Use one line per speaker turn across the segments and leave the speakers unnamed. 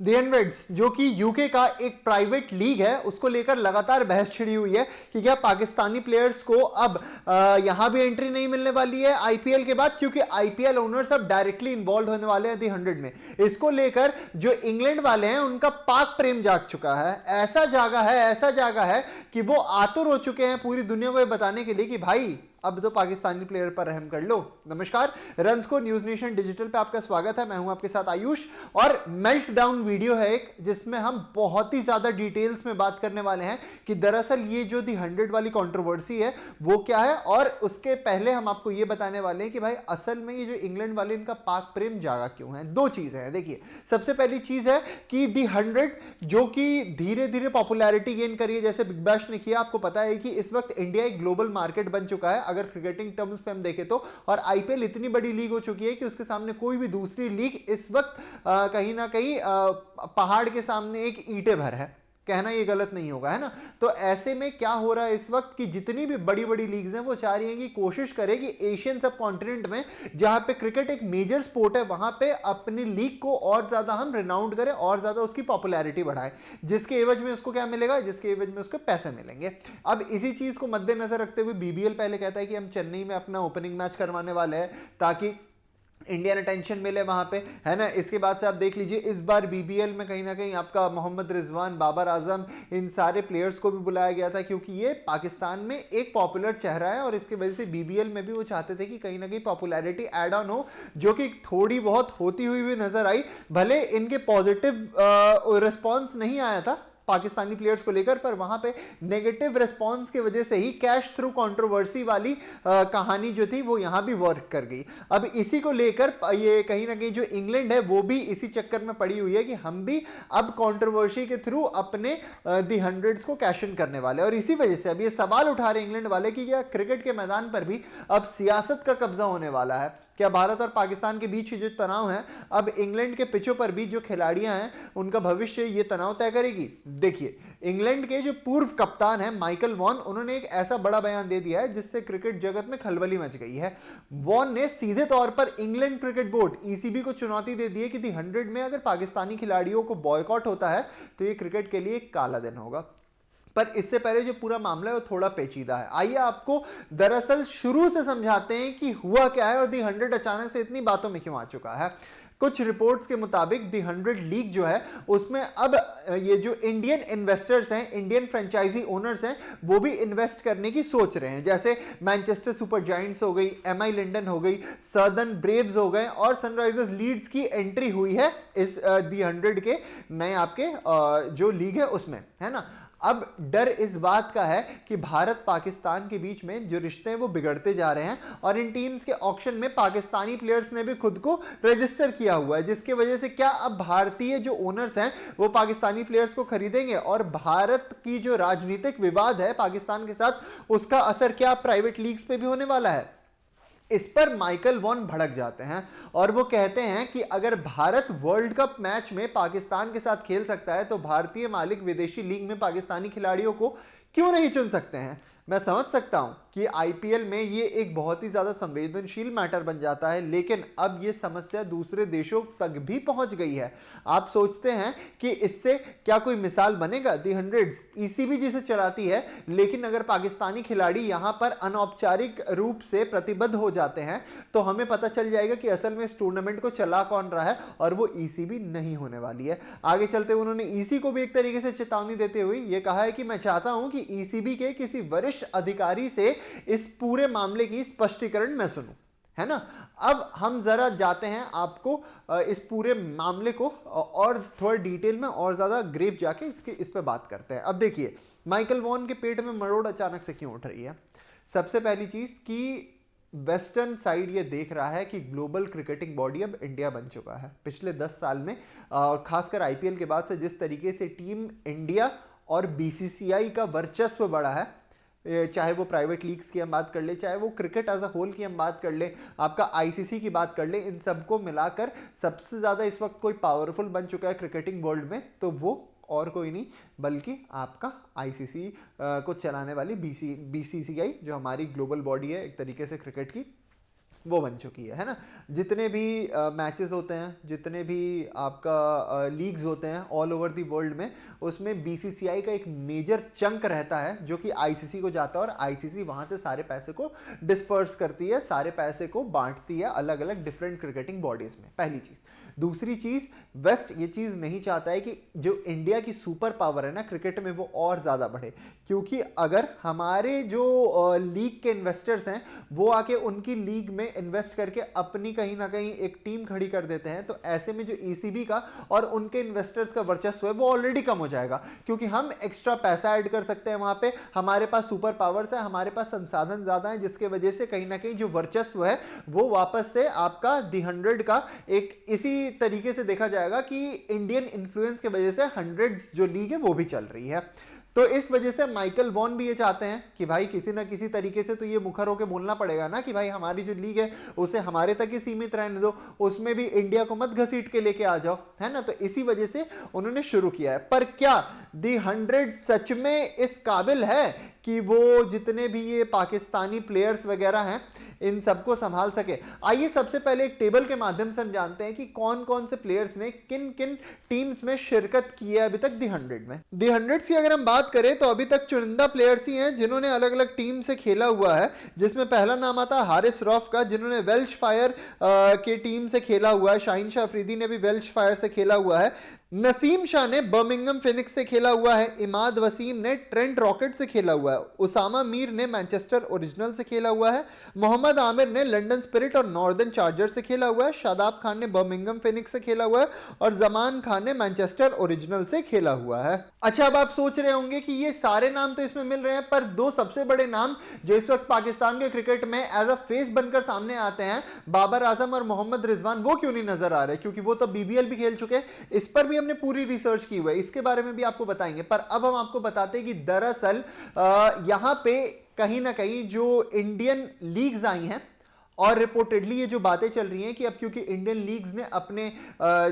दी hundreds जो कि UK का एक प्राइवेट लीग है, उसको लेकर लगातार बहस छिड़ी हुई है कि क्या पाकिस्तानी प्लेयर्स को अब यहां भी एंट्री नहीं मिलने वाली है आईपीएल के बाद, क्योंकि आईपीएल ओनर्स अब डायरेक्टली इन्वॉल्व होने वाले हैं दी हंड्रेड में। इसको लेकर जो इंग्लैंड वाले हैं उनका पाक प्रेम जाग चुका है, ऐसा जागा है कि वो आतुर हो चुके हैं पूरी दुनिया को ये बताने के लिए कि भाई अब तो पाकिस्तानी प्लेयर पर रहम कर लो। नमस्कार, run score news nation digital पे आपका स्वागत है। मैं हूं आपके साथ आयुष, और मेल्ट डाउन वीडियो है एक जिसमें हम बहुत ही ज्यादा डिटेल्स में बात करने वाले हैं कि दरअसल ये जो दी 100 वाली कंट्रोवर्सी है वो क्या है, और उसके पहले हम आपको ये बताने वाले हैं कि भाई असल में ये जो इंग्लैंड वाले इनका पाक प्रेम जागा क्यों है। दो चीजें हैं। देखिए, सबसे पहली चीज है कि दी 100 जो कि धीरे धीरे पॉपुलैरिटी गेन करी है, जैसे बिग बैश ने किया। आपको पता है कि इस वक्त इंडिया एक ग्लोबल मार्केट बन चुका है अगर क्रिकेटिंग टर्म्स पे हम देखें तो, और आईपीएल इतनी बड़ी लीग हो चुकी है कि उसके सामने कोई भी दूसरी लीग इस वक्त कहीं ना कहीं पहाड़ के सामने एक ईंटे भर है, कहना ये गलत नहीं होगा, है ना। तो ऐसे में क्या हो रहा है इस वक्त कि जितनी भी बड़ी बड़ी लीग्स हैं वो चाह रही हैं कि कोशिश करें कि एशियन सब कॉन्टिनेंट में जहां पे क्रिकेट एक मेजर स्पोर्ट है वहां पे अपनी लीग को और ज्यादा हम रिनाउंड करें और ज्यादा उसकी पॉपुलैरिटी बढ़ाएं, जिसके एवज में उसको क्या मिलेगा, जिसके एवज में उसको पैसे मिलेंगे। अब इसी चीज को मद्देनजर रखते हुए बीबीएल पहले कहता है कि हम चेन्नई में अपना ओपनिंग मैच करवाने वाले हैं ताकि इंडियन अटेंशन मिले वहां पे, है ना। इसके बाद से आप देख लीजिए इस बार बीबीएल में कहीं ना कहीं आपका मोहम्मद रिजवान, बाबर आजम, इन सारे प्लेयर्स को भी बुलाया गया था क्योंकि ये पाकिस्तान में एक पॉपुलर चेहरा है, और इसकी वजह से बीबीएल में भी वो चाहते थे कि कहीं ना कहीं पॉपुलैरिटी ऐड ऑन हो, जो कि थोड़ी बहुत होती हुई भी नजर आई। भले इनके पॉजिटिव रिस्पॉन्स नहीं आया था पाकिस्तानी प्लेयर्स को लेकर, पर वहां पे नेगेटिव रिस्पांस की वजह से ही कैश थ्रू कंट्रोवर्सी वाली कहानी जो थी वो यहां भी वर्क कर गई। अब इसी को लेकर ये कहीं ना कहीं जो इंग्लैंड है वो भी इसी चक्कर में पड़ी हुई है कि हम भी अब कंट्रोवर्सी के थ्रू अपने दी हंड्रेड्स को कैश इन करने वाले, और इसी वजह से अब ये सवाल उठा रहे इंग्लैंड वाले कि क्या क्रिकेट के मैदान पर भी अब सियासत का कब्जा होने वाला है। क्या भारत और पाकिस्तान के बीच जो तनाव है अब इंग्लैंड के पिचों पर भी जो खिलाड़ियां हैं उनका भविष्य ये तनाव तय करेगी। देखिए, इंग्लैंड के जो पूर्व कप्तान हैं माइकल वॉन, उन्होंने एक ऐसा बड़ा बयान दे दिया है जिससे क्रिकेट जगत में खलबली मच गई है। वॉन ने सीधे तौर पर इंग्लैंड क्रिकेट बोर्ड ईसीबी को चुनौती दे दी है कि दी 100 में अगर पाकिस्तानी खिलाड़ियों को बॉयकॉट होता है तो ये क्रिकेट के लिए एक काला दिन होगा। पर इससे पहले जो पूरा मामला है वो थोड़ा पेचीदा है। आइए आपको दरअसल शुरू से समझाते हैं कि हुआ क्या है और दी 100 अचानक से इतनी बातों में क्यों आ चुका है। कुछ रिपोर्ट्स के मुताबिक दी 100 लीग जो है उसमें अब ये जो इंडियन इन्वेस्टर्स हैं, इंडियन फ्रेंचाइजी ओनर्स हैं, वो भी इन्वेस्ट करने की सोच रहे हैं। जैसे मैनचेस्टर सुपर जायंट्स हो गई, एमआई लंदन हो गई, सदर्न ब्रेव्स हो गए, और सनराइजर्स लीड्स की एंट्री हुई है इस दी 100 के नए आपके जो लीग है उसमें, है ना। अब डर इस बात का है कि भारत पाकिस्तान के बीच में जो रिश्ते हैं वो बिगड़ते जा रहे हैं, और इन टीम्स के ऑक्शन में पाकिस्तानी प्लेयर्स ने भी खुद को रजिस्टर किया हुआ है, जिसकी वजह से क्या अब भारतीय जो ओनर्स हैं वो पाकिस्तानी प्लेयर्स को खरीदेंगे, और भारत की जो राजनीतिक विवाद है पाकिस्तान के साथ उसका असर क्या प्राइवेट लीग्स पे भी होने वाला है। इस पर माइकल वॉन भड़क जाते हैं और वो कहते हैं कि अगर भारत वर्ल्ड कप मैच में पाकिस्तान के साथ खेल सकता है तो भारतीय मालिक विदेशी लीग में पाकिस्तानी खिलाड़ियों को क्यों नहीं चुन सकते हैं। मैं समझ सकता हूं कि आईपीएल में ये एक बहुत ही ज्यादा संवेदनशील मैटर बन जाता है, लेकिन अब ये समस्या दूसरे देशों तक भी पहुंच गई है। आप सोचते हैं कि इससे क्या कोई मिसाल बनेगा। दी 100 ईसीबी जिसे चलाती है, लेकिन अगर पाकिस्तानी खिलाड़ी यहां पर अनौपचारिक रूप से प्रतिबद्ध हो जाते हैं तो हमें पता चल जाएगा कि असल में इस टूर्नामेंट को चला कौन रहा है, और वो ईसीबी नहीं होने वाली है। आगे चलते हुए उन्होंने ईसी को भी एक तरीके से चेतावनी देते हुए यह कहा है कि मैं चाहता हूं कि ईसीबी के किसी वरिष्ठ अधिकारी से इस पूरे मामले की स्पष्टीकरण मैं सुनूं, है ना। अब हम जरा जाते हैं आपको इस पूरे मामले को और थोड़ा डिटेल में और ज्यादा ग्रेव जाके इस पे बात करते हैं। अब देखिए, माइकल वॉन के पेट में मरोड़ अचानक से क्यों उठ रही है। सबसे पहली चीज कि वेस्टर्न साइड ये देख रहा है कि ग्लोबल क्रिकेटिंग बॉडी अब इंडिया बन चुका है। पिछले 10 साल में खासकर आईपीएल के बाद से जिस तरीके से टीम इंडिया और बीसीसीआई का वर्चस्व बढ़ा है, चाहे वो प्राइवेट लीग्स की हम बात कर ले, चाहे वो क्रिकेट एज अ होल की हम बात कर ले, आपका आईसीसी की बात कर ले, इन सबको मिलाकर सबसे ज्यादा इस वक्त कोई पावरफुल बन चुका है क्रिकेटिंग वर्ल्ड में तो वो और कोई नहीं बल्कि आपका आईसीसी को चलाने वाली बीसीसीआई जो हमारी ग्लोबल बॉडी है एक तरीके से क्रिकेट की, वो बन चुकी है ना। जितने भी मैचेस होते हैं, जितने भी आपका लीग्स होते हैं ऑल ओवर दी वर्ल्ड में, उसमें बीसीसीआई का एक मेजर चंक रहता है जो कि आईसीसी को जाता है और आईसीसी वहां से सारे पैसे को डिस्पर्स करती है, सारे पैसे को बांटती है अलग अलग डिफरेंट क्रिकेटिंग बॉडीज में। पहली चीज। दूसरी चीज, वेस्ट ये चीज नहीं चाहता है कि जो इंडिया की सुपर पावर है ना क्रिकेट में वो और ज्यादा बढ़े, क्योंकि अगर हमारे जो लीग के इन्वेस्टर्स हैं वो आके उनकी लीग में इन्वेस्ट करके अपनी कहीं ना कहीं एक टीम खड़ी कर देते हैं, तो ऐसे में जो ईसीबी का और उनके इन्वेस्टर्स का वर्चस्व है वो ऑलरेडी कम हो जाएगा, क्योंकि हम एक्स्ट्रा पैसा ऐड कर सकते हैं वहां पे, हमारे पास सुपर पावर्स है, हमारे पास संसाधन ज्यादा है, जिसके वजह से कहीं ना कहीं जो वर्चस्व है वो वापस से आपका दी 100 का एक इसी तरीके से देखा जाएगा कि इंडियन इन्फ्लुएंस के वजह से 100 जो लीग है वो भी चल रही है। तो इस वजह से माइकल वॉन भी ये चाहते हैं कि भाई किसी ना किसी तरीके से तो ये मुखर होकर बोलना पड़ेगा ना कि भाई हमारी जो लीग है उसे हमारे तक ही सीमित रहने दो, उसमें भी इंडिया को मत घसीट के लेके आ जाओ, है ना। तो इसी वजह से उन्होंने शुरू किया है। पर क्या दी 100 सच में इस काबिल है कि वो जितने भी ये पाकिस्तानी प्लेयर्स वगैरह हैं इन सबको संभाल सके? आइए सबसे पहले एक टेबल के माध्यम से हम जानते हैं कि कौन कौन से प्लेयर्स ने किन किन टीम्स में शिरकत की है अभी तक दी 100 में। दी 100 की अगर हम बात करें तो अभी तक चुनिंदा प्लेयर्स ही हैं जिन्होंने अलग अलग टीम से खेला हुआ है, जिसमें पहला नाम आता है हारिस रौफ का, जिन्होंने वेल्श फायर के टीम से खेला हुआ है। शाहीन शाह अफरीदी ने भी वेल्श फायर से खेला हुआ है। नसीम शाह ने बर्मिंघम फिनिक्स से खेला हुआ है। इमाद वसीम ने ट्रेंट रॉकेट से खेला हुआ है। उसामा मीर ने मैनचेस्टर ओरिजिनल से खेला हुआ है। मोहम्मद आमिर ने लंदन स्पिरिट और नॉर्दर्न चार्जर से खेला हुआ है। शादाब खान ने बर्मिंघम फिनिक्स से खेला हुआ है और जमान खान ने मैनचेस्टर ओरिजिनल से खेला हुआ है। अच्छा, अब आप सोच रहे होंगे कि ये सारे नाम तो इसमें मिल रहे हैं, पर दो सबसे बड़े नाम जो इस वक्त पाकिस्तान के क्रिकेट में एज अ फेस बनकर सामने आते हैं, बाबर आजम और मोहम्मद रिजवान, वो क्यों नहीं नजर आ रहे? क्योंकि वो तो बीबीएल भी खेल चुके हैं। इस पर भी हमने पूरी रिसर्च की हुई है, इसके बारे में भी आपको बताएंगे। पर अब हम आपको बताते हैं कि दरअसल यहां पे कहीं ना कहीं जो इंडियन लीग्स आई हैं और रिपोर्टेडली ये जो बातें चल रही हैं कि अब क्योंकि इंडियन लीग्स ने अपने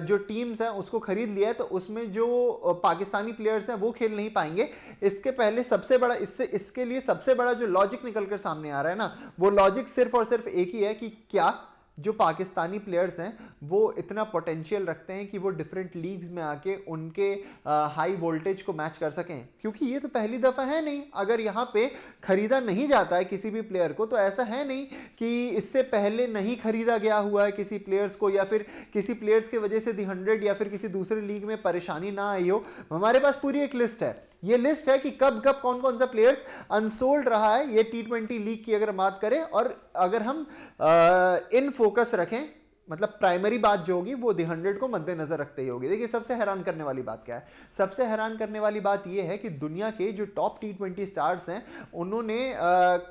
जो टीम्स हैं उसको खरीद लिया है, तो उसमें जो पाकिस्तानी प्लेयर्स हैं वो खेल नहीं पाएंगे। इसके पहले सबसे बड़ा इसके लिए सबसे बड़ा जो लॉजिक निकल कर सामने आ रहा है ना, वो लॉजिक सिर्फ और सिर्फ एक ही है कि क्या जो पाकिस्तानी प्लेयर्स हैं वो इतना पोटेंशियल रखते हैं कि वो डिफरेंट लीग्स में आके उनके हाई वोल्टेज को मैच कर सकें। क्योंकि ये तो पहली दफ़ा है नहीं, अगर यहाँ पे खरीदा नहीं जाता है किसी भी प्लेयर को, तो ऐसा है नहीं कि इससे पहले नहीं खरीदा गया हुआ है किसी प्लेयर्स को, या फिर किसी प्लेयर्स की वजह से दी 100 या फिर किसी दूसरे लीग में परेशानी ना आई हो। हमारे पास पूरी एक लिस्ट है, ये लिस्ट है कि कब कब कौन कौन सा प्लेयर्स अनसोल्ड रहा है। ये T20 लीग की अगर बात करें और अगर हम इन फोकस रखें, मतलब प्राइमरी बात जो होगी वो दी 100 को मद्देनजर रखते ही होगी। देखिए सबसे हैरान करने वाली बात क्या है? सबसे हैरान करने वाली बात यह है कि दुनिया के जो टॉप T20 स्टार्स हैं उन्होंने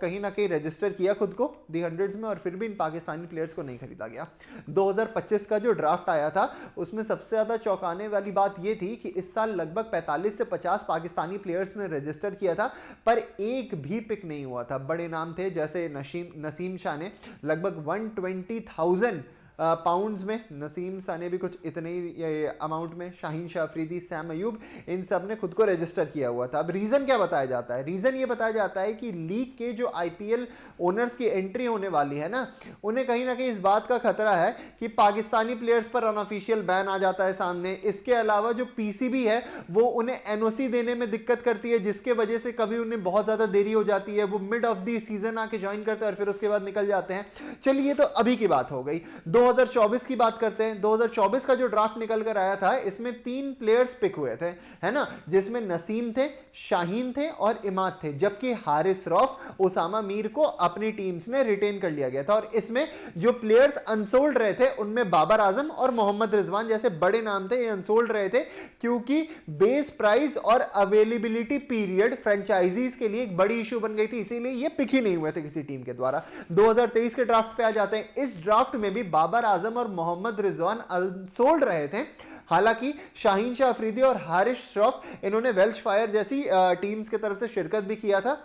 कहीं ना कहीं रजिस्टर किया खुद को दी 100 में, और फिर भी इन पाकिस्तानी प्लेयर्स को नहीं खरीदा गया। 2025 का जो ड्राफ्ट आया था उसमें सबसे ज्यादा चौंकाने वाली बात यह थी कि इस साल लगभग 45 से 50 पाकिस्तानी प्लेयर्स ने रजिस्टर किया था, पर एक भी पिक नहीं हुआ था। बड़े नाम थे जैसे नसीम शाह ने लगभग 120,000 पाउंड्स में, नसीम शाह ने भी कुछ इतने ही अमाउंट में, शाहीन शाह अफरीदी, सैम अयूब, इन सब ने खुद को रजिस्टर किया हुआ था। अब रीजन क्या बताया जाता है? रीजन ये बताया जाता है कि लीग के जो आईपीएल ओनर्स की एंट्री होने वाली है ना, उन्हें कहीं ना कहीं इस बात का खतरा है कि पाकिस्तानी प्लेयर्स पर अनऑफिशियल बैन आ जाता है सामने। इसके अलावा जो पीसीबी है वो उन्हें एनओसी देने में दिक्कत करती है, जिसके वजह से कभी उन्हें बहुत ज्यादा देरी हो जाती है, वो मिड ऑफ द सीजन आके ज्वाइन करते हैं और फिर उसके बाद निकल जाते हैं। चलिए, तो अभी की बात हो गई। 2024 की बात करते हैं। 2024 का जो ड्राफ्ट निकल कर आया था इसमें 3 प्लेयर्स पिक हुए थे, है ना, जिसमें नसीम थे, शाहीन थे और इमाद थे, जबकि हारिस रौफ, उसामा मीर को अपनी टीम्स में रिटेन कर लिया गया था। और इसमें जो प्लेयर्स अनसोल्ड रहे थे उनमें बाबर आजम और मोहम्मद रिजवान जैसे बड़े नाम थे, ये अनसोल्ड रहे थे क्योंकि बेस प्राइस और अवेलेबिलिटी पीरियड फ्रेंचाइजीज के लिए एक बड़ी इशू बन गई थी, इसीलिए ये पिक ही नहीं हुए थे किसी टीम के द्वारा। 2023 के ड्राफ्ट पे आ जाते हैं। इस ड्राफ्ट में भी बाबर आजम और मोहम्मद रिजवान अनसोल्ड रहे थे। हालांकि शाहीन शाह अफरीदी और हारिस रौफ इन्होंने वेल्श फायर जैसी टीम्स की तरफ से शिरकत भी किया था,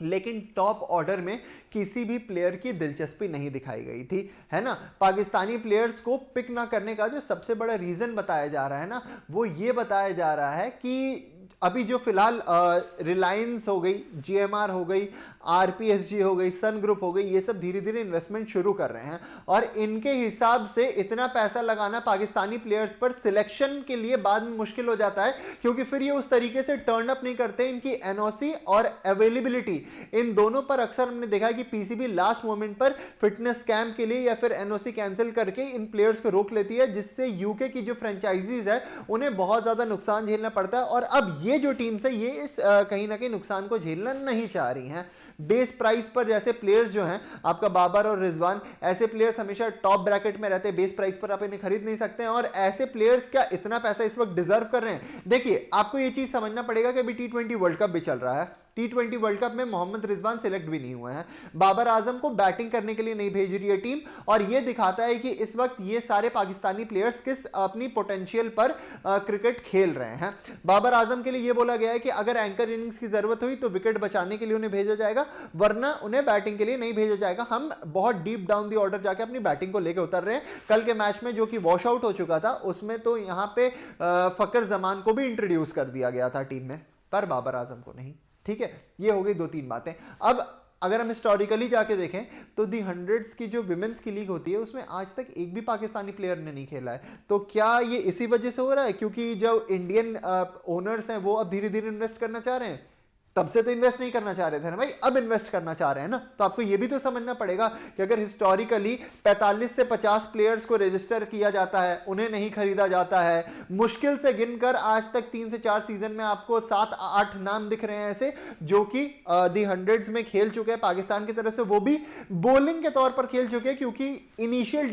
लेकिन टॉप ऑर्डर में किसी भी प्लेयर की दिलचस्पी नहीं दिखाई गई थी, है ना। पाकिस्तानी प्लेयर्स को पिक ना करने का जो सबसे बड़ा रीजन बताया जा रहा है ना, वो ये बताया जा रहा है कि अभी जो फिलहाल रिलायंस हो गई, जीएमआर हो गई, आरपीएसजी हो गई, सन ग्रुप हो गई, ये सब धीरे धीरे इन्वेस्टमेंट शुरू कर रहे हैं और इनके हिसाब से इतना पैसा लगाना पाकिस्तानी प्लेयर्स पर सिलेक्शन के लिए बाद में मुश्किल हो जाता है, क्योंकि फिर ये उस तरीके से टर्न अप नहीं करते। इनकी एनओसी और अवेलेबिलिटी इन दोनों पर अक्सर हमने देखा है कि पीसीबी लास्ट मोमेंट पर फिटनेस कैंप के लिए या फिर एनओसी कैंसिल करके इन प्लेयर्स को रोक लेती है, जिससे यूके की जो फ्रेंचाइजीज है उन्हें बहुत ज्यादा नुकसान झेलना पड़ता है। और अब ये जो टीम्स है ये इस कहीं ना कहीं नुकसान को झेलना नहीं चाह रही हैं। बेस प्राइस पर जैसे प्लेयर्स जो हैं आपका बाबर और रिजवान, ऐसे प्लेयर्स हमेशा टॉप ब्रैकेट में रहते हैं, बेस प्राइस पर आप इन्हें खरीद नहीं सकते हैं। और ऐसे प्लेयर्स क्या इतना पैसा इस वक्त डिजर्व कर रहे हैं? देखिए, आपको ये चीज समझना पड़ेगा कि अभी टी20 वर्ल्ड कप भी चल रहा है। टी20 वर्ल्ड कप में मोहम्मद रिजवान सिलेक्ट भी नहीं हुए हैं, बाबर आजम को बैटिंग करने के लिए नहीं भेज रही है टीम, और यह दिखाता है कि इस वक्त ये सारे पाकिस्तानी प्लेयर्स किस अपनी पोटेंशियल पर क्रिकेट खेल रहे हैं। बाबर आजम के लिए यह बोला गया है कि अगर एंकर इनिंग्स की जरूरत हुई तो विकेट बचाने के लिए उन्हें भेजा जाएगा, वरना उन्हें बैटिंग के लिए नहीं भेजा जाएगा। हम बहुत डीप डाउन दी ऑर्डर जाके अपनी बैटिंग को लेकर उतर रहे हैं। कल के मैच में जो कि वॉश आउट हो चुका था उसमें तो यहां पे फकर जमान को भी इंट्रोड्यूस कर दिया गया था टीम में, पर बाबर आजम को नहीं। ठीक है, ये हो गई 2-3 बातें। अब अगर हम हिस्टोरिकली जाके देखें तो दी हंड्रेड्स की जो विमेंस की लीग होती है उसमें आज तक एक भी पाकिस्तानी प्लेयर ने नहीं खेला है। तो क्या ये इसी वजह से हो रहा है क्योंकि जो इंडियन ओनर्स हैं वो अब धीरे धीरे इन्वेस्ट करना चाह रहे हैं? तब से तो इन्वेस्ट नहीं करना चाह रहे थे ना भाई, अब इन्वेस्ट करना चाह रहे हैं ना। तो आपको ये भी तो समझना पड़ेगा कि अगर हिस्टोरिकली 45 से 50 प्लेयर्स को रजिस्टर किया जाता है, उन्हें नहीं खरीदा जाता है, मुश्किल से गिनकर आज तक 3 से 4 सीजन में आपको 7-8 नाम दिख रहे हैं ऐसे जो कि दी हंड्रेड्स में खेल चुके हैं पाकिस्तान की तरफ से, वो भी बॉलिंग के तौर पर खेल चुके हैं, क्योंकि इनिशियल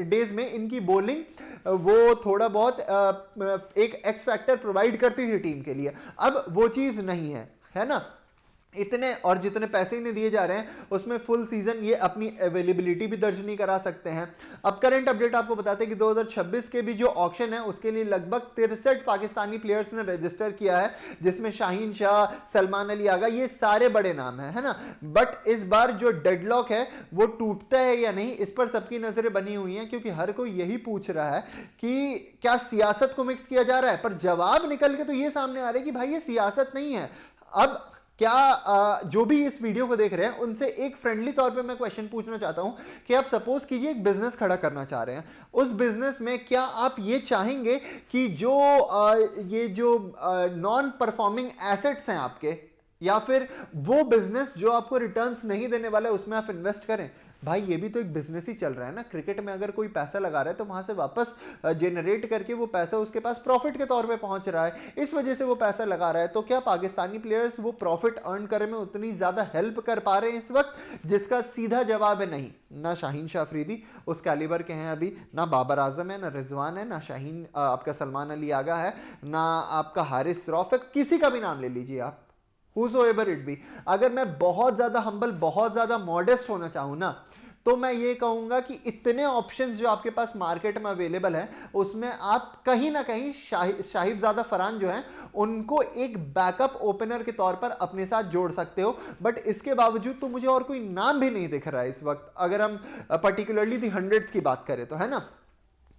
डेज में इनकी बॉलिंग वो थोड़ा बहुत एक एक्स फैक्टर प्रोवाइड करती थी टीम के लिए। अब वो चीज नहीं है ना। इतने और जितने पैसे इन्हें दिए जा रहे हैं उसमें फुल सीजन ये अपनी अवेलेबिलिटी भी दर्ज नहीं करा सकते हैं। अब करंट अपडेट आपको बताते हैं कि 2026 के भी जो ऑक्शन है उसके लिए लगभग 63 पाकिस्तानी प्लेयर्स ने रजिस्टर किया है, जिसमें शाहीन शाह, सलमान अली आगा, ये सारे बड़े नाम है ना। बट इस बार जो डेडलॉक है वो टूटता है या नहीं, इस पर सबकी नजरें बनी हुई हैं, क्योंकि हर कोई यही पूछ रहा है कि क्या सियासत को मिक्स किया जा रहा है। पर जवाब निकल के तो ये सामने आ रहा है कि भाई ये सियासत नहीं है। अब क्या जो भी इस वीडियो को देख रहे हैं उनसे एक फ्रेंडली तौर पे मैं क्वेश्चन पूछना चाहता हूं कि आप सपोज कीजिए एक बिजनेस खड़ा करना चाह रहे हैं, उस बिजनेस में क्या आप ये चाहेंगे कि जो ये जो नॉन परफॉर्मिंग एसेट्स हैं आपके, या फिर वो बिजनेस जो आपको रिटर्न्स नहीं देने वाला है उसमें आप इन्वेस्ट करें? भाई ये भी तो एक बिजनेस ही चल रहा है ना। क्रिकेट में अगर कोई पैसा लगा रहा है तो वहां से वापस जनरेट करके वो पैसा उसके पास प्रॉफिट के तौर पे पहुंच रहा है, इस वजह से वो पैसा लगा रहा है। तो क्या पाकिस्तानी प्लेयर्स वो प्रॉफिट अर्न करने में उतनी ज्यादा हेल्प कर पा रहे हैं इस वक्त? जिसका सीधा जवाब है नहीं। ना शाहीन शाह अफरीदी उस कैलिबर के हैं अभी, ना बाबर आजम है, ना रिजवान है, ना शाहीन आपका सलमान अली आगा है, ना आपका हारिस रौफ है, किसी का भी नाम ले लीजिए आप, whosoever it be। अगर मैं बहुत ज्यादा हम्बल, बहुत ज्यादा मॉडेस्ट होना चाहूं ना, तो मैं ये कहूंगा कि इतने ऑप्शंस जो आपके पास मार्केट में अवेलेबल हैं उसमें आप कहीं ना कहीं शाहिबजादा फरहान जो हैं उनको एक बैकअप ओपनर के तौर पर अपने साथ जोड़ सकते हो। बट इसके बावजूद तो मुझे और कोई नाम भी नहीं दिख रहा है इस वक्त, अगर हम पर्टिकुलरली दी हंड्रेड्स की बात करें तो, है ना।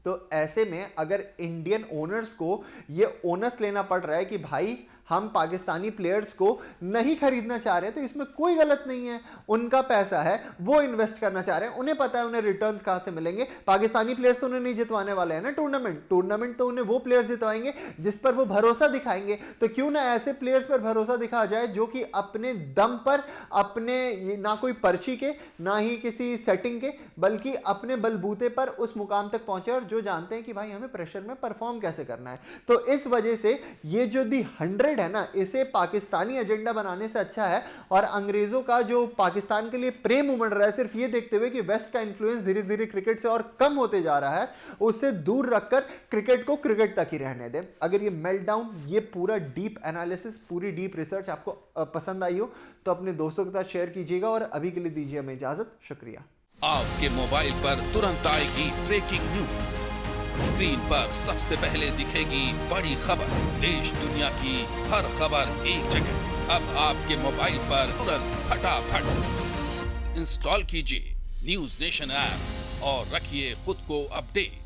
तो ऐसे में अगर इंडियन ओनर्स को ये ओनर्स लेना पड़ रहा है कि भाई हम पाकिस्तानी प्लेयर्स को नहीं खरीदना चाह रहे हैं, तो इसमें कोई गलत नहीं है। उनका पैसा है, वो इन्वेस्ट करना चाह रहे हैं, उन्हें पता है उन्हें रिटर्न्स कहां से मिलेंगे। पाकिस्तानी प्लेयर्स तो उन्हें नहीं जितवाने वाले हैं ना टूर्नामेंट तो उन्हें वो प्लेयर्स जितवाएंगे जिस पर वो भरोसा दिखाएंगे। तो क्यों ना ऐसे प्लेयर्स पर भरोसा दिखाया जाए जो कि अपने दम पर, अपने ना कोई पर्ची के, ना ही किसी सेटिंग के, बल्कि अपने बलबूते पर उस मुकाम तक पहुंचे और जो जानते हैं कि भाई हमें प्रेशर में परफॉर्म कैसे करना है। तो इस वजह से ये जो दी 100 है ना, इसे पाकिस्तानी एजेंडा बनाने से अच्छा है। और अंग्रेजों का जो पाकिस्तान के लिए प्रेम उमड़ रहा है सिर्फ ये देखते हुए कि वेस्ट का इन्फ्लुएंस धीरे धीरे क्रिकेट से और कम होते जा रहा है, उससे दूर रखकर क्रिकेट को क्रिकेट तक ही रहने दें। अगर ये मेल्टडाउन, ये पूरा डीप एनालिसिस, पूरी डीप रिसर्च आपको पसंद आई हो तो अपने दोस्तों के साथ शेयर कीजिएगा। और अभी के लिए दीजिए हमें इजाजत। शुक्रिया।
आपके मोबाइल पर तुरंत आएगी ब्रेकिंग न्यूज, स्क्रीन पर सबसे पहले दिखेगी बड़ी खबर, देश दुनिया की हर खबर एक जगह। अब आपके मोबाइल पर तुरंत फटाफट इंस्टॉल कीजिए न्यूज नेशन ऐप और रखिए खुद को अपडेट।